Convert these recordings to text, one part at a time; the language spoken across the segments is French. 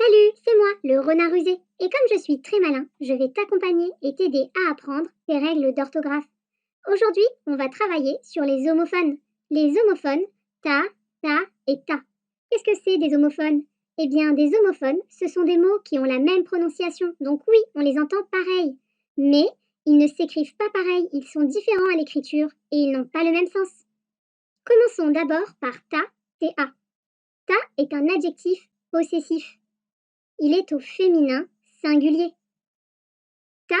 Salut, c'est moi, le renard rusé. Et comme je suis très malin, je vais t'accompagner et t'aider à apprendre tes règles d'orthographe. Aujourd'hui, on va travailler sur les homophones. Les homophones, ta et ta. Qu'est-ce que c'est des homophones? Eh bien, des homophones, ce sont des mots qui ont la même prononciation. Donc oui, on les entend pareil. Mais ils ne s'écrivent pas pareil, ils sont différents à l'écriture et ils n'ont pas le même sens. Commençons d'abord par ta, ta. Ta est un adjectif possessif. Il est au féminin singulier. Ta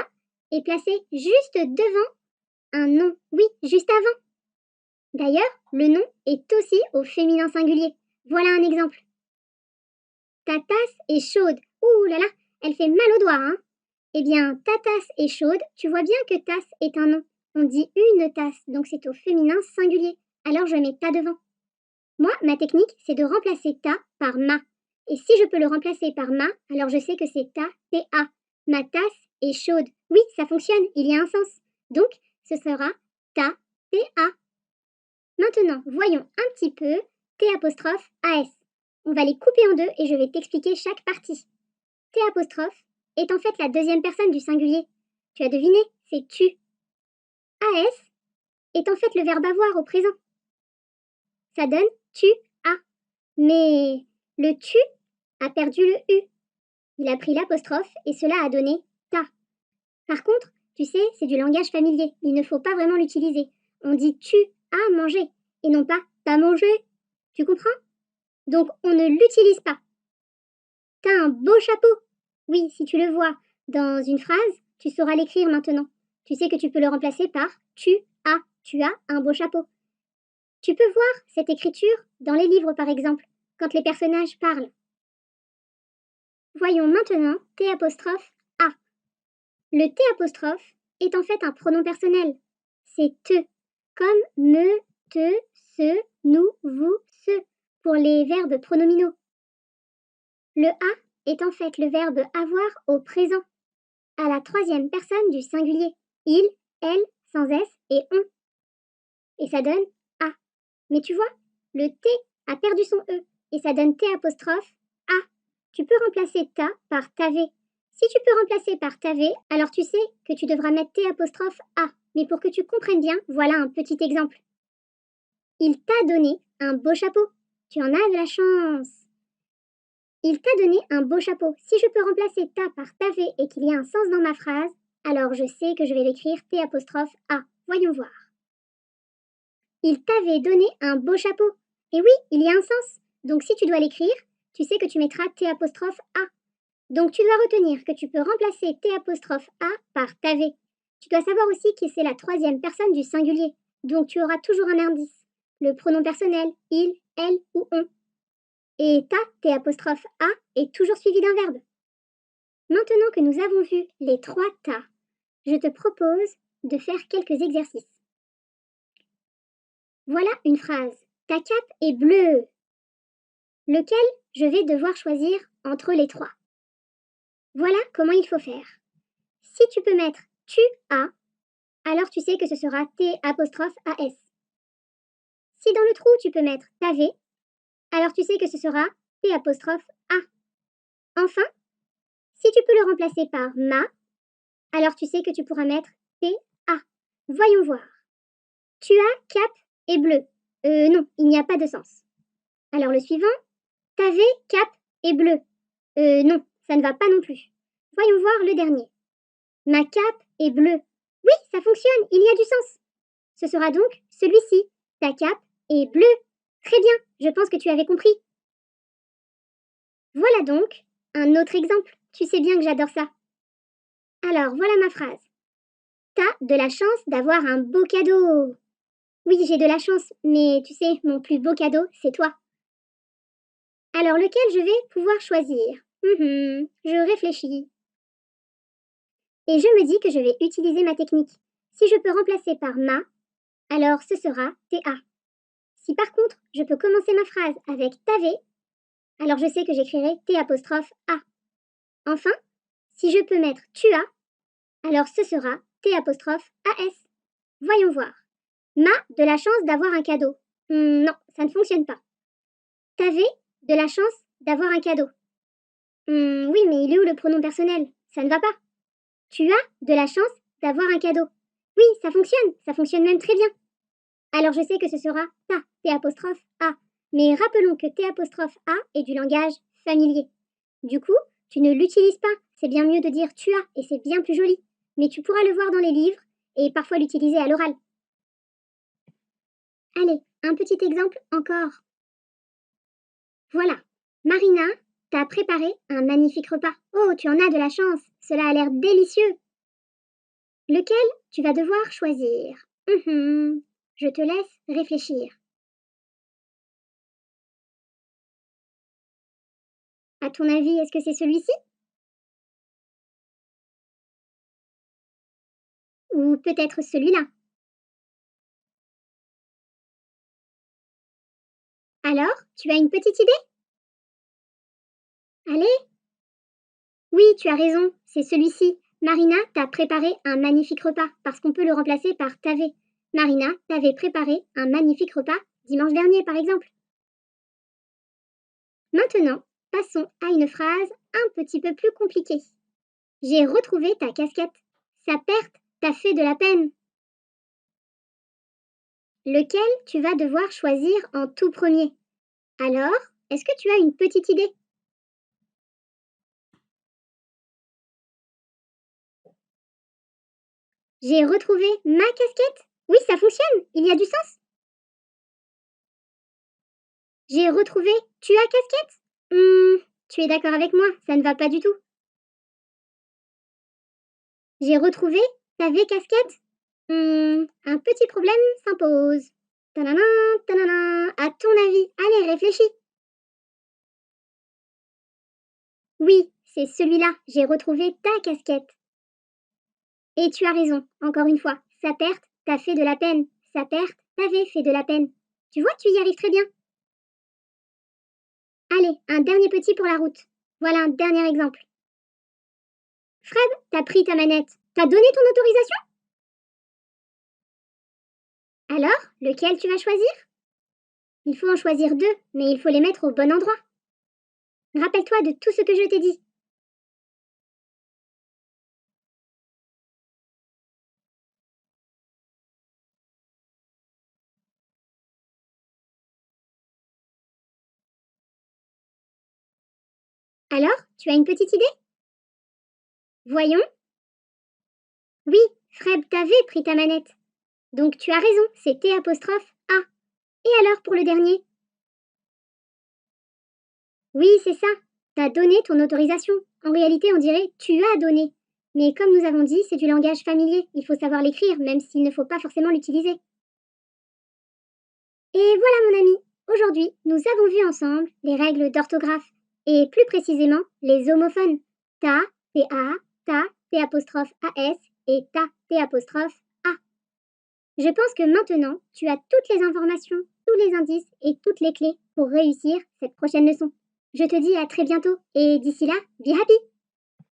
est placé juste devant un nom. Oui, juste avant. D'ailleurs, le nom est aussi au féminin singulier. Voilà un exemple. Ta tasse est chaude. Ouh là là, elle fait mal aux doigts, hein? Eh bien, ta tasse est chaude, tu vois bien que tasse est un nom. On dit une tasse, donc c'est au féminin singulier. Alors je mets ta devant. Moi, ma technique, c'est de remplacer ta par ma. Et si je peux le remplacer par ma, alors je sais que c'est ta, ta. Ma tasse est chaude. Oui, ça fonctionne, il y a un sens. Donc, ce sera ta, ta. Maintenant, voyons un petit peu T apostrophe AS. On va les couper en deux et je vais t'expliquer chaque partie. T apostrophe est en fait la deuxième personne du singulier. Tu as deviné, c'est tu. AS est en fait le verbe avoir au présent. Ça donne tu as. Mais le tu a perdu le U. Il a pris l'apostrophe et cela a donné ta. Par contre, tu sais, c'est du langage familier. Il ne faut pas vraiment l'utiliser. On dit tu as mangé et non pas t'as mangé. Tu comprends? Donc on ne l'utilise pas. T'as un beau chapeau. Oui, si tu le vois dans une phrase, tu sauras l'écrire maintenant. Tu sais que tu peux le remplacer par tu as. Tu as un beau chapeau. Tu peux voir cette écriture dans les livres par exemple, quand les personnages parlent. Voyons maintenant T apostrophe A. Le T apostrophe est en fait un pronom personnel. C'est te, comme me, te, ce, nous, vous, ce, pour les verbes pronominaux. Le A est en fait le verbe avoir au présent, à la troisième personne du singulier. Il, elle, sans S et on. Et ça donne A. Mais tu vois, le T a perdu son E et ça donne T apostrophe A. Tu peux remplacer ta par t'avais. Si tu peux remplacer par t'avais, alors tu sais que tu devras mettre T apostrophe A. Mais pour que tu comprennes bien, voilà un petit exemple. Il t'a donné un beau chapeau. Tu en as de la chance. Il t'a donné un beau chapeau. Si je peux remplacer ta par t'avais et qu'il y a un sens dans ma phrase, alors je sais que je vais l'écrire T apostrophe A. Voyons voir. Il t'avait donné un beau chapeau. Et oui, il y a un sens. Donc si tu dois l'écrire, tu sais que tu mettras T apostrophe A. Donc tu dois retenir que tu peux remplacer T apostrophe A par t'avais. Tu dois savoir aussi que c'est la troisième personne du singulier. Donc tu auras toujours un indice. Le pronom personnel, il, elle ou on. Et ta, T apostrophe A, est toujours suivi d'un verbe. Maintenant que nous avons vu les trois ta, je te propose de faire quelques exercices. Voilà une phrase. Ta cape est bleue. Lequel je vais devoir choisir entre les trois. Voilà comment il faut faire. Si tu peux mettre tu as, alors tu sais que ce sera T apostrophe AS. Si dans le trou tu peux mettre t'avais, alors tu sais que ce sera T apostrophe A. Enfin, si tu peux le remplacer par ma, alors tu sais que tu pourras mettre T A. Voyons voir. Tu as cap et bleu. Non, il n'y a pas de sens. Alors le suivant, t'avais cap et bleu. Non, ça ne va pas non plus. Voyons voir le dernier. Ma cape est bleue. Oui, ça fonctionne, il y a du sens. Ce sera donc celui-ci. Ta cape est bleue. Très bien, je pense que tu avais compris. Voilà donc un autre exemple. Tu sais bien que j'adore ça. Alors, voilà ma phrase. T'as de la chance d'avoir un beau cadeau. Oui, j'ai de la chance, mais tu sais, mon plus beau cadeau, c'est toi. Alors, lequel je vais pouvoir choisir? Je réfléchis. Et je me dis que je vais utiliser ma technique. Si je peux remplacer par ma, alors ce sera ta. Si par contre, je peux commencer ma phrase avec t'avais, alors je sais que j'écrirai T apostrophe A. Enfin, si je peux mettre tu as, alors ce sera T apostrophe AS. Voyons voir. Ma de la chance d'avoir un cadeau. Non, ça ne fonctionne pas. T'avais de la chance d'avoir un cadeau. Oui, mais il est où le pronom personnel? Ça ne va pas. Tu as de la chance d'avoir un cadeau. Oui, ça fonctionne même très bien. Alors je sais que ce sera ta, T apostrophe A. Mais rappelons que T apostrophe A est du langage familier. Du coup, tu ne l'utilises pas. C'est bien mieux de dire tu as et c'est bien plus joli. Mais tu pourras le voir dans les livres et parfois l'utiliser à l'oral. Allez, un petit exemple encore. Voilà. Marina t'a préparé un magnifique repas. Oh, tu en as de la chance. Cela a l'air délicieux. Lequel tu vas devoir choisir? Je te laisse réfléchir. À ton avis, est-ce que c'est celui-ci? Ou peut-être celui-là? Alors, tu as une petite idée? Allez? Oui, tu as raison, c'est celui-ci. Marina t'a préparé un magnifique repas, parce qu'on peut le remplacer par t'avais. Marina t'avait préparé un magnifique repas dimanche dernier, par exemple. Maintenant, passons à une phrase un petit peu plus compliquée. J'ai retrouvé ta casquette. Sa perte t'a fait de la peine. Lequel tu vas devoir choisir en tout premier? Alors, est-ce que tu as une petite idée? J'ai retrouvé ma casquette? Oui, ça fonctionne, il y a du sens. J'ai retrouvé tu as casquette? Tu es d'accord avec moi, ça ne va pas du tout. J'ai retrouvé t'avais casquette? Un petit problème s'impose. Tanana, tanana. À ton avis, allez, réfléchis. Oui, c'est celui-là, j'ai retrouvé ta casquette. Et tu as raison, encore une fois, sa perte t'a fait de la peine. Sa perte t'avait fait de la peine. Tu vois, tu y arrives très bien. Allez, un dernier petit pour la route. Voilà un dernier exemple. Fred, t'as pris ta manette. T'as donné ton autorisation? Alors, lequel tu vas choisir? Il faut en choisir deux, mais il faut les mettre au bon endroit. Rappelle-toi de tout ce que je t'ai dit. Alors, tu as une petite idée? Voyons. Oui, Fred t'avait pris ta manette. Donc tu as raison, c'est T apostrophe A. Et alors pour le dernier? Oui, c'est ça. T'as donné ton autorisation. En réalité, on dirait tu as donné. Mais comme nous avons dit, c'est du langage familier. Il faut savoir l'écrire, même s'il ne faut pas forcément l'utiliser. Et voilà mon ami. Aujourd'hui, nous avons vu ensemble les règles d'orthographe. Et plus précisément, les homophones. Ta, ta, ta, t apostrophe as et ta, t apostrophe a. Je pense que maintenant, tu as toutes les informations, tous les indices et toutes les clés pour réussir cette prochaine leçon. Je te dis à très bientôt et d'ici là, be happy!